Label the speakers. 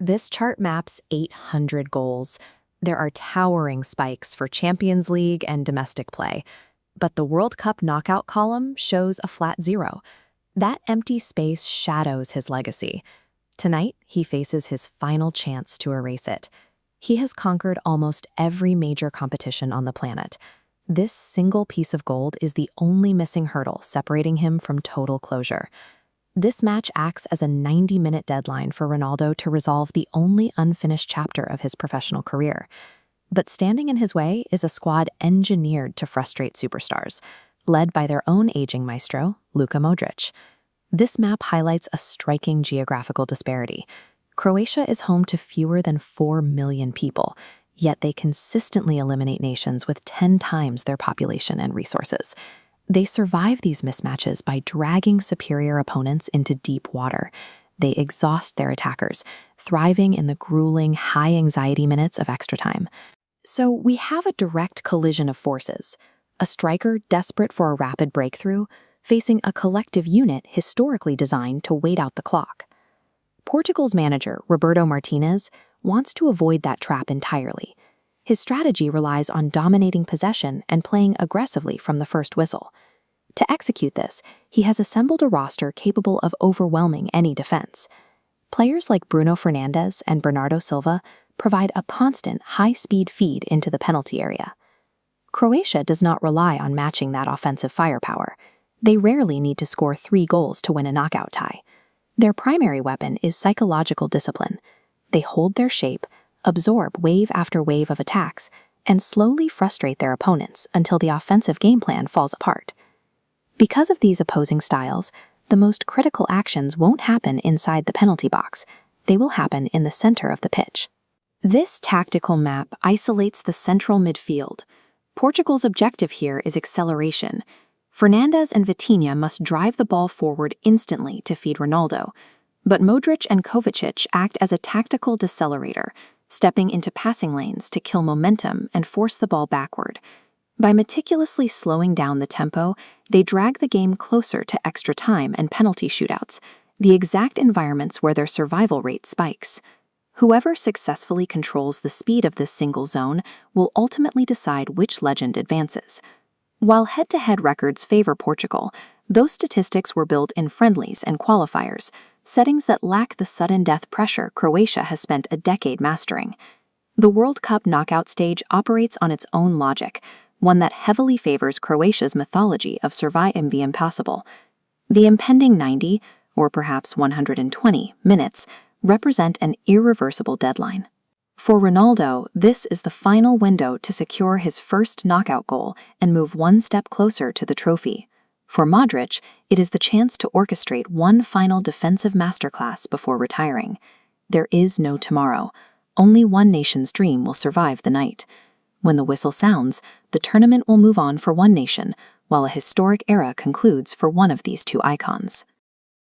Speaker 1: This chart maps 800 goals. There are towering spikes for Champions League and domestic play. But the World Cup knockout column shows a flat 0. That empty space shadows his legacy. Tonight, he faces his final chance to erase it. He has conquered almost every major competition on the planet. This single piece of gold is the only missing hurdle separating him from total closure. This match acts as a 90-minute deadline for Ronaldo to resolve the only unfinished chapter of his professional career. But standing in his way is a squad engineered to frustrate superstars, led by their own aging maestro, Luka Modrić. This map highlights a striking geographical disparity. Croatia is home to fewer than 4 million people, yet they consistently eliminate nations with 10 times their population and resources. They survive these mismatches by dragging superior opponents into deep water. They exhaust their attackers, thriving in the grueling, high-anxiety minutes of extra time. So we have a direct collision of forces, a striker desperate for a rapid breakthrough, facing a collective unit historically designed to wait out the clock. Portugal's manager, Roberto Martinez, wants to avoid that trap entirely. His strategy relies on dominating possession and playing aggressively from the first whistle. To execute this, he has assembled a roster capable of overwhelming any defense. Players like Bruno Fernandes and Bernardo Silva provide a constant, high-speed feed into the penalty area. Croatia does not rely on matching that offensive firepower. They rarely need to score 3 goals to win a knockout tie. Their primary weapon is psychological discipline. They hold their shape, absorb wave after wave of attacks, and slowly frustrate their opponents until the offensive game plan falls apart. Because of these opposing styles, the most critical actions won't happen inside the penalty box. They will happen in the center of the pitch. This tactical map isolates the central midfield. Portugal's objective here is acceleration. Fernandes and Vitinha must drive the ball forward instantly to feed Ronaldo, but Modrić and Kovačić act as a tactical decelerator, stepping into passing lanes to kill momentum and force the ball backward. By meticulously slowing down the tempo, they drag the game closer to extra time and penalty shootouts, the exact environments where their survival rate spikes. Whoever successfully controls the speed of this single zone will ultimately decide which legend advances. While head-to-head records favor Portugal, those statistics were built in friendlies and qualifiers, settings that lack the sudden death pressure Croatia has spent a decade mastering. The World Cup knockout stage operates on its own logic, one that heavily favors Croatia's mythology of surviving the impossible. The impending 90, or perhaps 120, minutes represent an irreversible deadline. For Ronaldo, this is the final window to secure his first knockout goal and move one step closer to the trophy. For Modrić, it is the chance to orchestrate one final defensive masterclass before retiring. There is no tomorrow. Only one nation's dream will survive the night. When the whistle sounds, the tournament will move on for one nation, while a historic era concludes for one of these two icons.